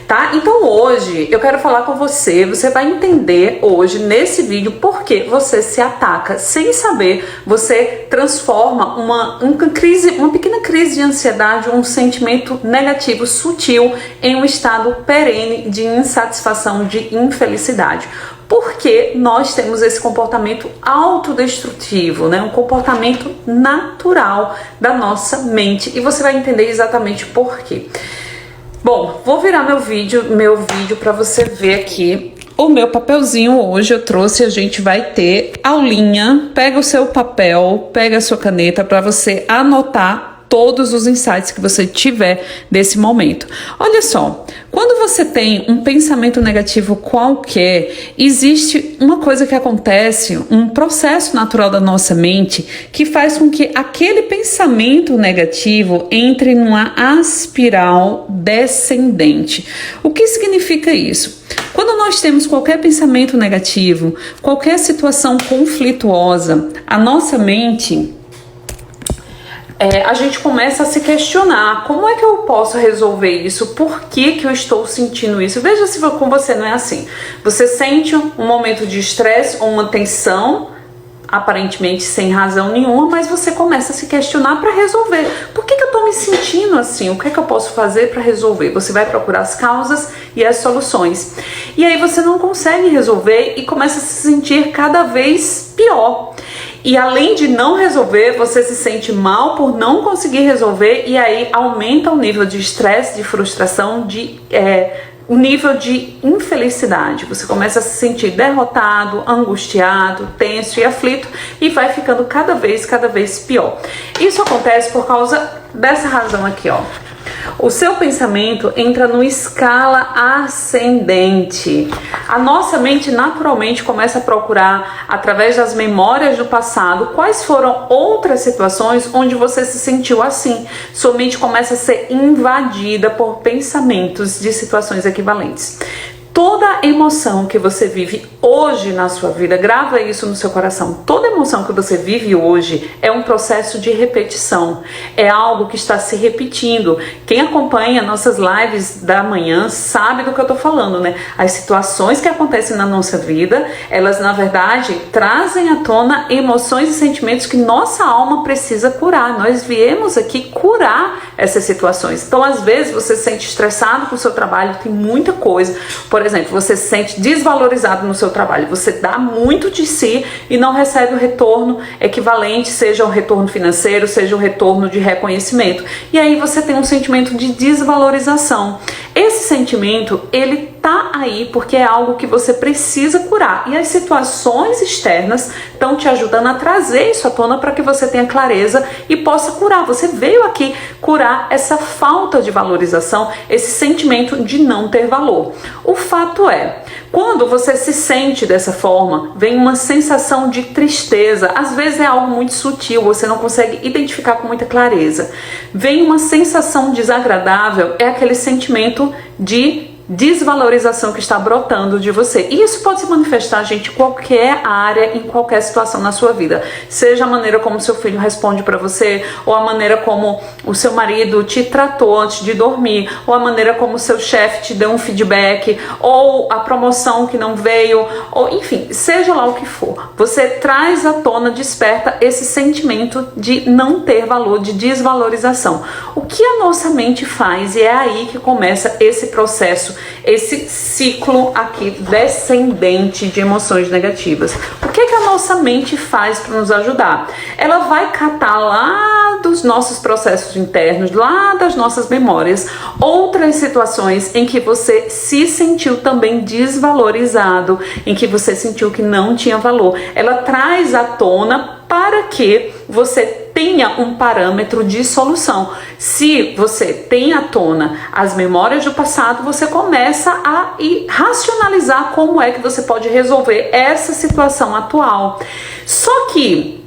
tá? Então hoje eu quero falar com você, você vai entender hoje nesse vídeo por que você se ataca sem saber, você transforma uma pequena crise de ansiedade, um sentimento negativo sutil em um estado perene de insatisfação, de infelicidade. Porque nós temos esse comportamento autodestrutivo, né? Um comportamento natural da nossa mente, e você vai entender exatamente por quê. Bom, vou virar meu vídeo para você ver aqui o meu papelzinho. Hoje eu trouxe, a gente vai ter aulinha. Pega o seu papel, pega a sua caneta para você anotar todos os insights que você tiver desse momento. Olha só, quando você tem um pensamento negativo qualquer, existe uma coisa que acontece, um processo natural da nossa mente que faz com que aquele pensamento negativo entre numa espiral descendente. O que significa isso? Quando nós temos qualquer pensamento negativo, qualquer situação conflituosa, a nossa mente... a gente começa a se questionar, como é que eu posso resolver isso? Por que eu estou sentindo isso? Veja se com você não é assim. Você sente um momento de estresse ou uma tensão, aparentemente sem razão nenhuma, mas você começa a se questionar para resolver. Por que eu estou me sentindo assim? O que é que eu posso fazer para resolver? Você vai procurar as causas e as soluções. E aí você não consegue resolver e começa a se sentir cada vez pior. E além de não resolver, você se sente mal por não conseguir resolver, e aí aumenta o nível de estresse, de frustração, o nível de infelicidade. Você começa a se sentir derrotado, angustiado, tenso e aflito, e vai ficando cada vez pior. Isso acontece por causa dessa razão aqui, ó. O seu pensamento entra numa escala ascendente. A nossa mente naturalmente começa a procurar, através das memórias do passado, quais foram outras situações onde você se sentiu assim. Sua mente começa a ser invadida por pensamentos de situações equivalentes. Toda emoção que você vive hoje na sua vida, grava isso no seu coração, toda emoção que você vive hoje é um processo de repetição, é algo que está se repetindo. Quem acompanha nossas lives da manhã sabe do que eu tô falando, né? As situações que acontecem na nossa vida, elas na verdade trazem à tona emoções e sentimentos que nossa alma precisa curar. Nós viemos aqui curar essas situações. Então às vezes você se sente estressado com o seu trabalho, tem muita coisa. Por exemplo, você se sente desvalorizado no seu trabalho, você dá muito de si e não recebe o retorno equivalente, seja o retorno financeiro, seja o retorno de reconhecimento. E aí você tem um sentimento de desvalorização. Esse sentimento, ele tá aí porque é algo que você precisa curar. E as situações externas estão te ajudando a trazer isso à tona para que você tenha clareza e possa curar. Você veio aqui curar essa falta de valorização, esse sentimento de não ter valor. O fato é, quando você se sente dessa forma, vem uma sensação de tristeza. Às vezes é algo muito sutil, você não consegue identificar com muita clareza. Vem uma sensação desagradável, é aquele sentimento de desvalorização que está brotando de você. E isso pode se manifestar, gente, em qualquer área, em qualquer situação na sua vida. Seja a maneira como seu filho responde para você, ou a maneira como o seu marido te tratou antes de dormir, ou a maneira como o seu chefe te deu um feedback, ou a promoção que não veio, ou enfim, seja lá o que for. Você traz à tona, desperta esse sentimento de não ter valor, de desvalorização. O que a nossa mente faz, e é aí que começa esse processo, esse ciclo aqui descendente de emoções negativas. O que a nossa mente faz para nos ajudar? Ela vai catar lá dos nossos processos internos, lá das nossas memórias, outras situações em que você se sentiu também desvalorizado, em que você sentiu que não tinha valor. Ela traz à tona para que você tenha um parâmetro de solução. Se você tem à tona as memórias do passado, você começa a racionalizar como é que você pode resolver essa situação atual. Só que,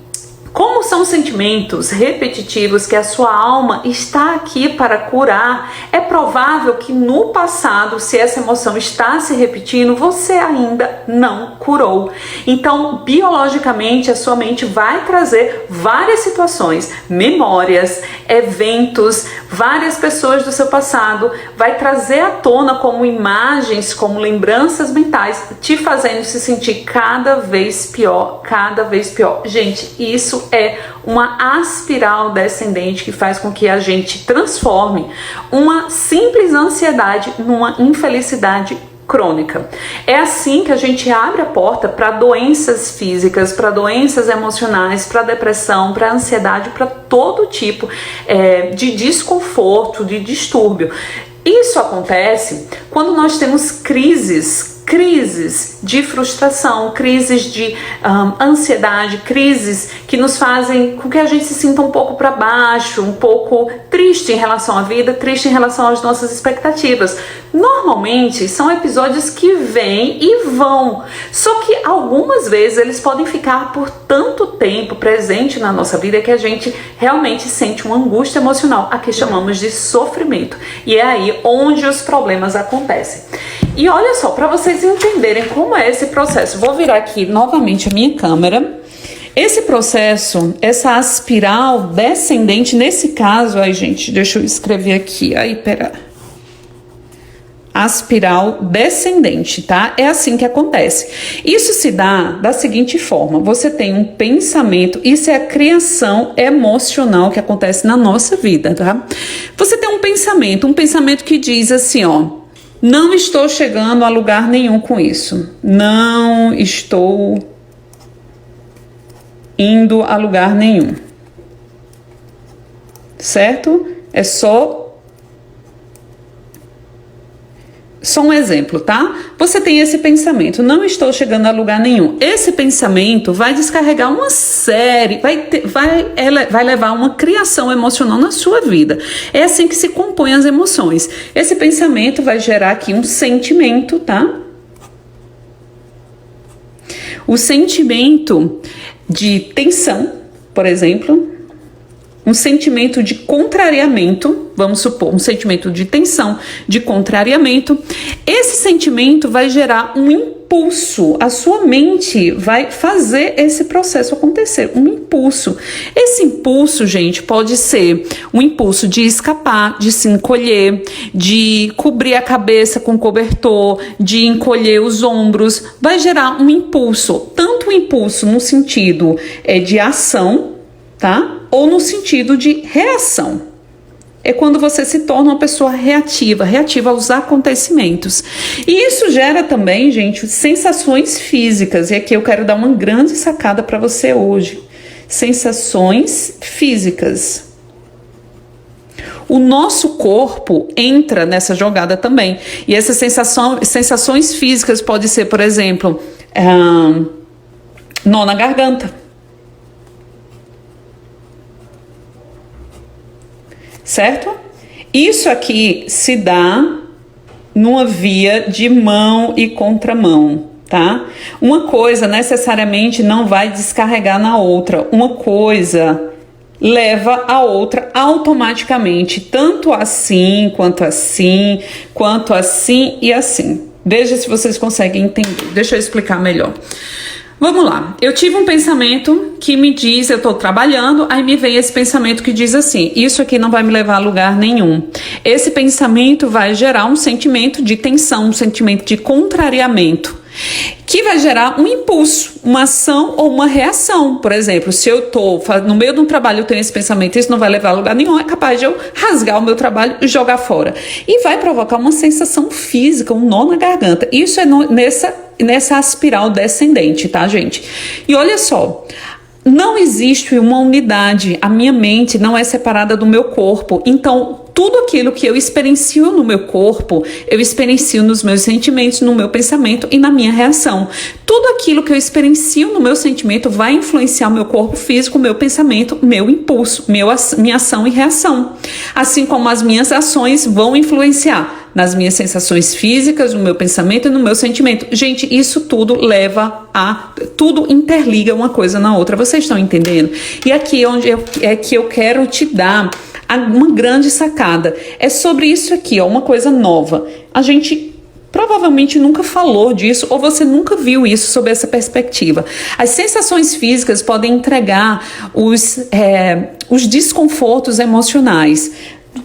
como são sentimentos repetitivos que a sua alma está aqui para curar, é provável que no passado, se essa emoção está se repetindo, você ainda não curou. Então, biologicamente, a sua mente vai trazer várias situações, memórias, eventos, várias pessoas do seu passado, vai trazer à tona como imagens, como lembranças mentais, te fazendo se sentir cada vez pior, cada vez pior. Gente, isso é uma espiral descendente que faz com que a gente transforme uma simples ansiedade numa infelicidade crônica. É assim que a gente abre a porta para doenças físicas, para doenças emocionais, para depressão, para ansiedade, para todo tipo de desconforto, de distúrbio. Isso acontece quando nós temos crises de frustração, crises de ansiedade, crises que nos fazem com que a gente se sinta um pouco para baixo, um pouco triste em relação à vida, triste em relação às nossas expectativas. Normalmente são episódios que vêm e vão, só que algumas vezes eles podem ficar por tanto tempo presente na nossa vida que a gente realmente sente uma angústia emocional, a que chamamos de sofrimento, e é aí onde os problemas acontecem. E olha só, para vocês entenderem como é esse processo, vou virar aqui novamente a minha câmera. Esse processo, essa espiral descendente, nesse caso, aí gente, deixa eu escrever aqui, aí pera. Espiral descendente, tá? É assim que acontece. Isso se dá da seguinte forma: você tem um pensamento, isso é a criação emocional que acontece na nossa vida, tá? Você tem um pensamento que diz assim, ó: não estou chegando a lugar nenhum com isso. Não estou indo a lugar nenhum. Certo? É só um exemplo, tá? Você tem esse pensamento: não estou chegando a lugar nenhum. Esse pensamento vai descarregar uma série, vai levar a uma criação emocional na sua vida. É assim que se compõem as emoções. Esse pensamento vai gerar aqui um sentimento, tá? O sentimento de tensão, por exemplo. Um sentimento de contrariamento, vamos supor, um sentimento de tensão, de contrariamento. Esse sentimento vai gerar um impulso, a sua mente vai fazer esse processo acontecer, um impulso. Esse impulso, gente, pode ser um impulso de escapar, de se encolher, de cobrir a cabeça com cobertor, de encolher os ombros. Vai gerar um impulso, tanto um impulso no sentido de ação, tá? Ou no sentido de reação. É quando você se torna uma pessoa reativa aos acontecimentos. E isso gera também, gente, sensações físicas. E aqui eu quero dar uma grande sacada para você hoje. Sensações físicas. O nosso corpo entra nessa jogada também. E essas sensações físicas podem ser, por exemplo, nó na garganta. Certo? Isso aqui se dá numa via de mão e contramão, tá? Uma coisa necessariamente não vai descarregar na outra. Uma coisa leva a outra automaticamente, tanto assim, quanto assim, quanto assim e assim. Veja se vocês conseguem entender. Deixa eu explicar melhor. Vamos lá, eu tive um pensamento que me diz, eu estou trabalhando, aí me vem esse pensamento que diz assim: isso aqui não vai me levar a lugar nenhum. Esse pensamento vai gerar um sentimento de tensão, um sentimento de contrariamento, que vai gerar um impulso, uma ação ou uma reação. Por exemplo, se eu estou no meio de um trabalho, eu tenho esse pensamento, isso não vai levar a lugar nenhum, é capaz de eu rasgar o meu trabalho e jogar fora. E vai provocar uma sensação física, um nó na garganta. Isso é nessa espiral descendente, tá, gente? E olha só, não existe uma unidade, a minha mente não é separada do meu corpo, então tudo aquilo que eu experiencio no meu corpo, eu experiencio nos meus sentimentos, no meu pensamento e na minha reação. Tudo aquilo que eu experiencio no meu sentimento vai influenciar o meu corpo físico, meu pensamento, meu impulso, minha ação e reação. Assim como as minhas ações vão influenciar nas minhas sensações físicas, no meu pensamento e no meu sentimento. Gente, isso tudo tudo interliga uma coisa na outra. Vocês estão entendendo? E aqui é que eu quero te dar uma grande sacada. É sobre isso aqui, ó, uma coisa nova. A gente provavelmente nunca falou disso, ou você nunca viu isso sob essa perspectiva. As sensações físicas podem entregar os desconfortos emocionais.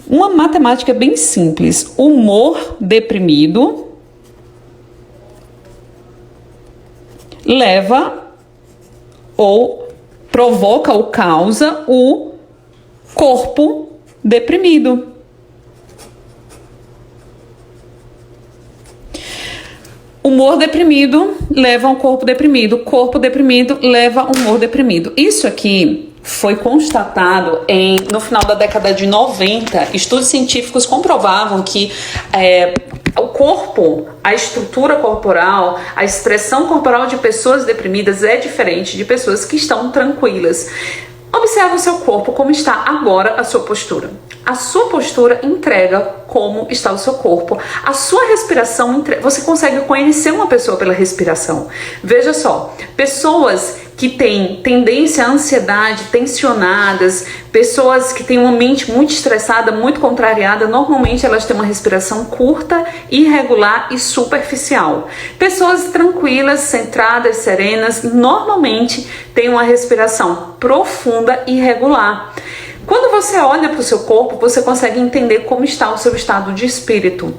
Uma matemática bem simples. Humor deprimido leva ou provoca ou causa o corpo deprimido. Humor deprimido leva a um corpo deprimido leva a um humor deprimido. Isso aqui foi constatado no final da década de 90. Estudos científicos comprovavam que o corpo, a estrutura corporal, a expressão corporal de pessoas deprimidas é diferente de pessoas que estão tranquilas. Observe o seu corpo, como está agora a sua postura. A sua postura entrega como está o seu corpo. A sua respiração, você consegue conhecer uma pessoa pela respiração. Veja só, pessoas que têm tendência à ansiedade, tensionadas, pessoas que têm uma mente muito estressada, muito contrariada, normalmente elas têm uma respiração curta, irregular e superficial. Pessoas tranquilas, centradas, serenas, normalmente têm uma respiração profunda e regular. Quando você olha para o seu corpo, você consegue entender como está o seu estado de espírito.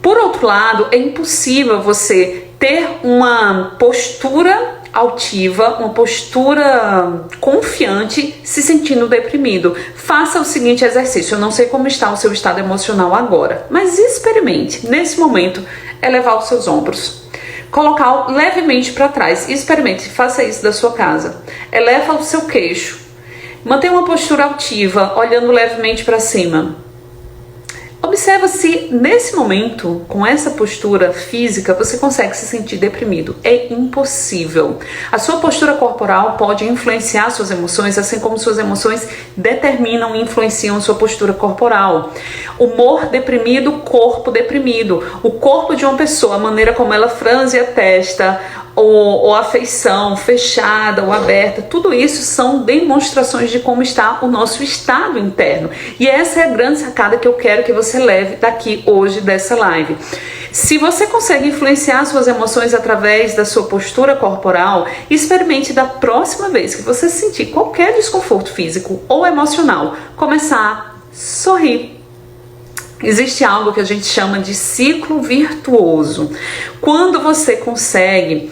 Por outro lado, é impossível você ter uma postura altiva, uma postura confiante, se sentindo deprimido. Faça o seguinte exercício. Eu não sei como está o seu estado emocional agora, mas experimente, nesse momento, elevar os seus ombros. Colocar levemente para trás. Experimente, faça isso da sua casa. Eleva o seu queixo. Mantenha uma postura altiva, olhando levemente para cima. Observa se nesse momento, com essa postura física, você consegue se sentir deprimido. É impossível. A sua postura corporal pode influenciar suas emoções, assim como suas emoções determinam e influenciam sua postura corporal. Humor deprimido, corpo deprimido. O corpo de uma pessoa, a maneira como ela franze a testa, ou a feição fechada ou aberta, tudo isso são demonstrações de como está o nosso estado interno. E essa é a grande sacada que eu quero que você leve daqui hoje dessa live. Se você consegue influenciar suas emoções através da sua postura corporal, experimente da próxima vez que você sentir qualquer desconforto físico ou emocional, começar a sorrir. Existe algo que a gente chama de ciclo virtuoso. Quando você consegue,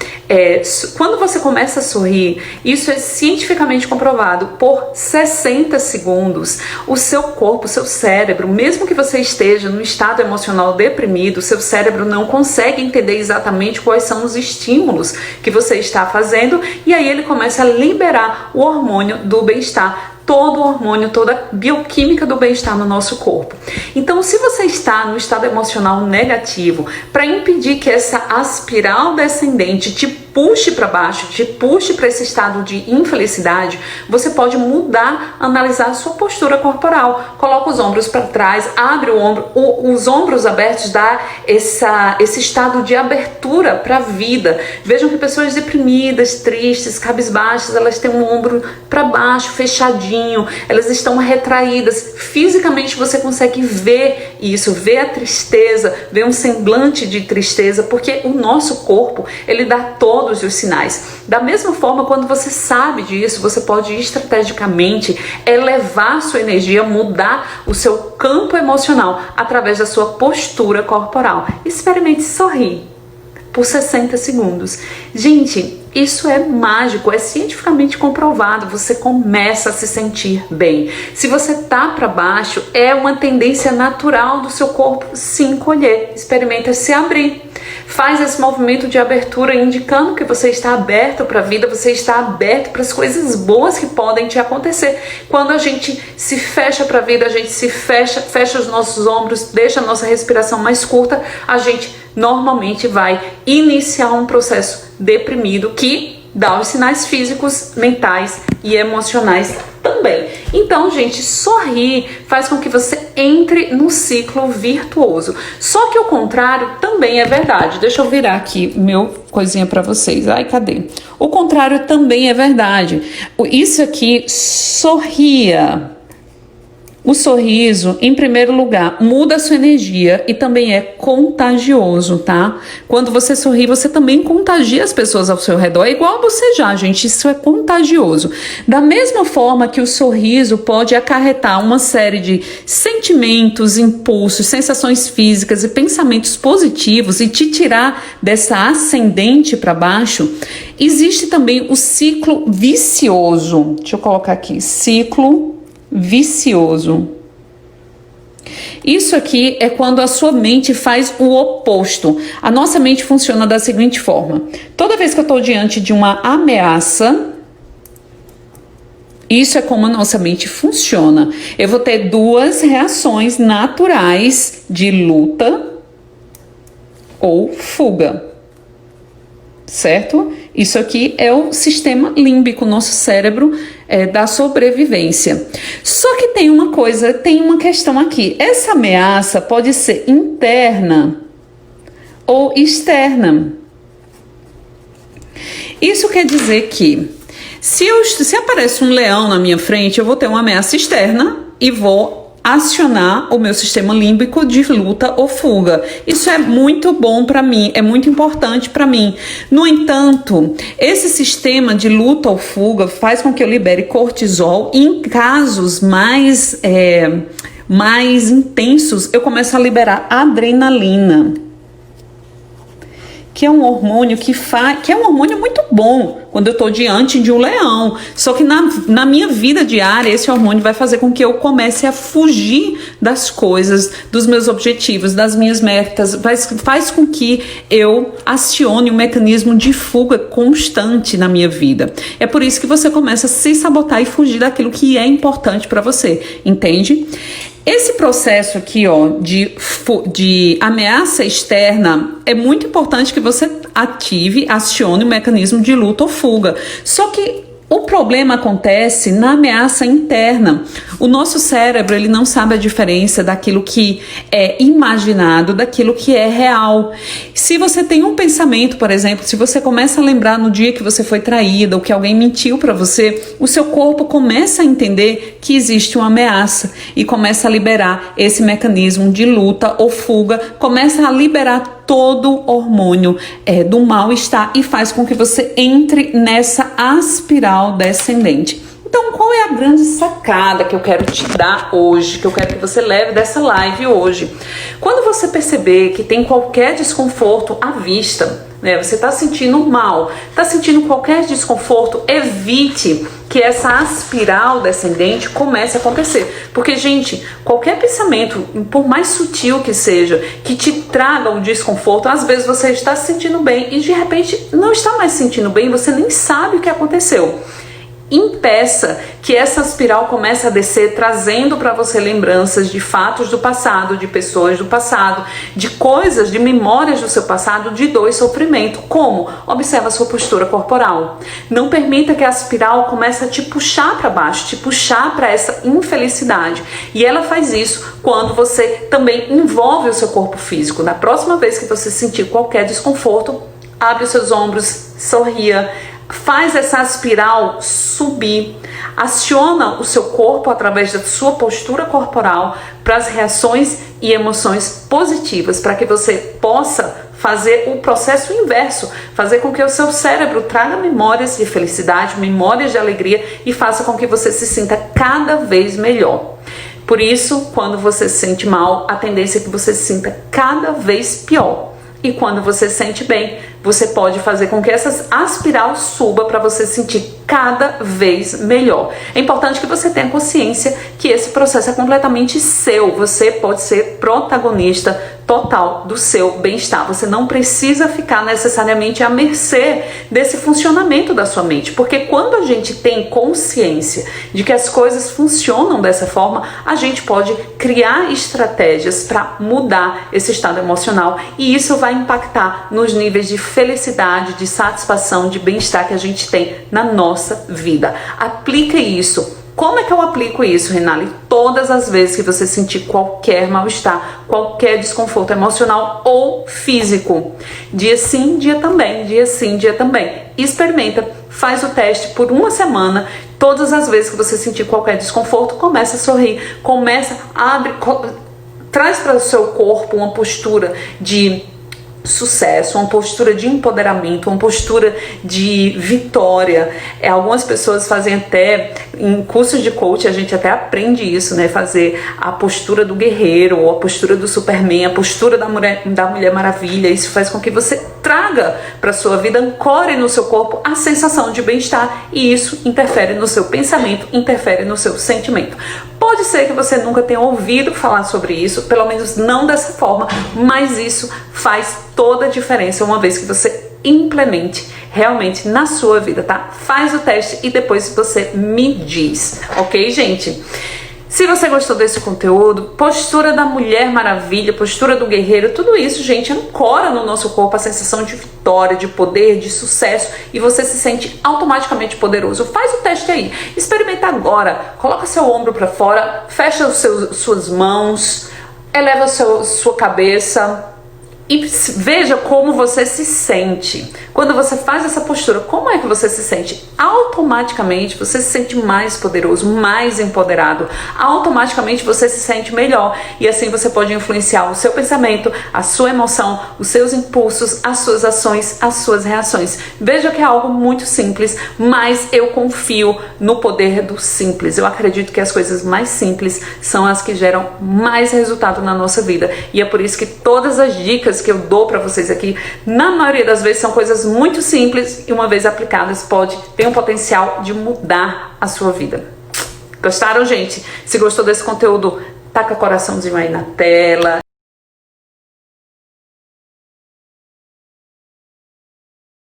quando você começa a sorrir, isso é cientificamente comprovado, por 60 segundos, o seu corpo, o seu cérebro, mesmo que você esteja no estado emocional deprimido, o seu cérebro não consegue entender exatamente quais são os estímulos que você está fazendo, e aí ele começa a liberar o hormônio do bem-estar, todo o hormônio, toda a bioquímica do bem-estar no nosso corpo. Então, se você está no estado emocional negativo, para impedir que essa espiral descendente te puxe para baixo, te puxe para esse estado de infelicidade, você pode mudar, analisar a sua postura corporal. Coloca os ombros para trás, abre o ombro, os ombros abertos dá esse estado de abertura para a vida. Vejam que pessoas deprimidas, tristes, cabisbaixas, elas têm um ombro para baixo, fechadinho, elas estão retraídas. Fisicamente você consegue ver isso, ver a tristeza, ver um semblante de tristeza, porque o nosso corpo, ele dá todos os sinais. Da mesma forma, quando você sabe disso, você pode estrategicamente elevar sua energia, mudar o seu campo emocional através da sua postura corporal. Experimente sorrir por 60 segundos. Gente, isso é mágico, é cientificamente comprovado. Você começa a se sentir bem. Se você tá para baixo, é uma tendência natural do seu corpo se encolher. Experimenta se abrir. Faz esse movimento de abertura, indicando que você está aberto para a vida, você está aberto para as coisas boas que podem te acontecer. Quando a gente se fecha para a vida, a gente se fecha os nossos ombros, deixa a nossa respiração mais curta, a gente normalmente vai iniciar um processo deprimido que dá os sinais físicos, mentais e emocionais também. Então, gente, sorrir faz com que você entre no ciclo virtuoso. Só que o contrário também é verdade. Deixa eu virar aqui meu coisinha para vocês. Ai, cadê? O contrário também é verdade. Isso aqui, sorria. O sorriso, em primeiro lugar, muda a sua energia e também é contagioso, tá? Quando você sorri, você também contagia as pessoas ao seu redor. É igual você já, gente, isso é contagioso. Da mesma forma que o sorriso pode acarretar uma série de sentimentos, impulsos, sensações físicas e pensamentos positivos e te tirar dessa ascendente para baixo, existe também o ciclo vicioso. Deixa eu colocar aqui, ciclo vicioso. Isso aqui é quando a sua mente faz o oposto. A nossa mente funciona da seguinte forma: toda vez que eu estou diante de uma ameaça, isso é como a nossa mente funciona. Eu vou ter duas reações naturais de luta ou fuga. Certo? Isso aqui é o sistema límbico, nosso cérebro da sobrevivência. Só que tem uma coisa, tem uma questão aqui. Essa ameaça pode ser interna ou externa. Isso quer dizer que se aparece um leão na minha frente, eu vou ter uma ameaça externa e vou acionar o meu sistema límbico de luta ou fuga. Isso é muito bom para mim, é muito importante para mim. No entanto, esse sistema de luta ou fuga faz com que eu libere cortisol e em casos mais intensos, eu começo a liberar adrenalina, que é um hormônio que é um hormônio muito bom quando eu estou diante de um leão. Só que na minha vida diária, esse hormônio vai fazer com que eu comece a fugir das coisas, dos meus objetivos, das minhas metas. Faz com que eu acione um mecanismo de fuga constante na minha vida. É por isso que você começa a se sabotar e fugir daquilo que é importante para você, entende? Esse processo aqui, ó, de ameaça externa, é muito importante que você acione o mecanismo de luta ou fuga. Só que o problema acontece na ameaça interna. O nosso cérebro, ele não sabe a diferença daquilo que é imaginado, daquilo que é real. Se você tem um pensamento, por exemplo, se você começa a lembrar no dia que você foi traída ou que alguém mentiu para você, o seu corpo começa a entender que existe uma ameaça e começa a liberar esse mecanismo de luta ou fuga, começa a liberar todo o hormônio do mal-estar e faz com que você entre nessa espiral descendente. Então, qual é a grande sacada que eu quero te dar hoje, que eu quero que você leve dessa live hoje? Quando você perceber que tem qualquer desconforto à vista, né, você está sentindo mal, está sentindo qualquer desconforto, evite que essa espiral descendente comece a acontecer. Porque, gente, qualquer pensamento, por mais sutil que seja, que te traga um desconforto, às vezes você está se sentindo bem e de repente não está mais se sentindo bem, você nem sabe o que aconteceu. Impeça que essa espiral comece a descer, trazendo para você lembranças de fatos do passado, de pessoas do passado, de coisas, de memórias do seu passado, de dor e sofrimento. Como? Observa a sua postura corporal. Não permita que a espiral comece a te puxar para baixo, te puxar para essa infelicidade. E ela faz isso quando você também envolve o seu corpo físico. Na próxima vez que você sentir qualquer desconforto, abre os seus ombros, sorria, faz essa espiral subir, aciona o seu corpo através da sua postura corporal para as reações e emoções positivas, para que você possa fazer o processo inverso, fazer com que o seu cérebro traga memórias de felicidade, memórias de alegria e faça com que você se sinta cada vez melhor. Por isso, quando você se sente mal, a tendência é que você se sinta cada vez pior. E quando você se sente bem, você pode fazer com que essa espiral suba para você sentir cada vez melhor. É importante que você tenha consciência que esse processo é completamente seu. Você pode ser protagonista total do seu bem-estar. Você não precisa ficar necessariamente à mercê desse funcionamento da sua mente, porque quando a gente tem consciência de que as coisas funcionam dessa forma, a gente pode criar estratégias para mudar esse estado emocional e isso vai impactar nos níveis de felicidade, de satisfação, de bem-estar que a gente tem na nossa vida. Aplica isso. Como é que eu aplico isso, Renali? Todas as vezes que você sentir qualquer mal-estar, qualquer desconforto emocional ou físico. Dia sim, dia também. Dia sim, dia também. Experimenta, faz o teste por uma semana, Todas as vezes que você sentir qualquer desconforto, começa a sorrir, traz para o seu corpo uma postura de sucesso, uma postura de empoderamento, uma postura de vitória. Algumas pessoas fazem até, em cursos de coach, a gente até aprende isso, né? Fazer a postura do guerreiro, ou a postura do Superman, a postura da Mulher Maravilha. Isso faz com que você traga para sua vida, ancore no seu corpo a sensação de bem-estar, e isso interfere no seu pensamento, interfere no seu sentimento. Pode ser que você nunca tenha ouvido falar sobre isso, pelo menos não dessa forma, mas isso faz toda a diferença uma vez que você implemente realmente na sua vida, tá? Faz o teste e depois você me diz, ok, gente? Se você gostou desse conteúdo, postura da Mulher Maravilha, postura do guerreiro, tudo isso, gente, ancora no nosso corpo a sensação de vitória, de poder, de sucesso, e você se sente automaticamente poderoso. Faz o teste aí, experimenta agora, coloca seu ombro para fora, fecha suas mãos, eleva sua cabeça e veja como você se sente. Quando você faz essa postura, como é que você se sente? Automaticamente você se sente mais poderoso, mais empoderado. Automaticamente você se sente melhor. E assim você pode influenciar o seu pensamento, a sua emoção, os seus impulsos, as suas ações, as suas reações. Veja que é algo muito simples, mas eu confio no poder do simples. Eu acredito que as coisas mais simples são as que geram mais resultado na nossa vida. E é por isso que todas as dicas que eu dou para vocês aqui, na maioria das vezes são coisas muito simples e uma vez aplicadas tem um potencial de mudar a sua vida. Gostaram, gente? Se gostou desse conteúdo, taca coraçãozinho aí na tela.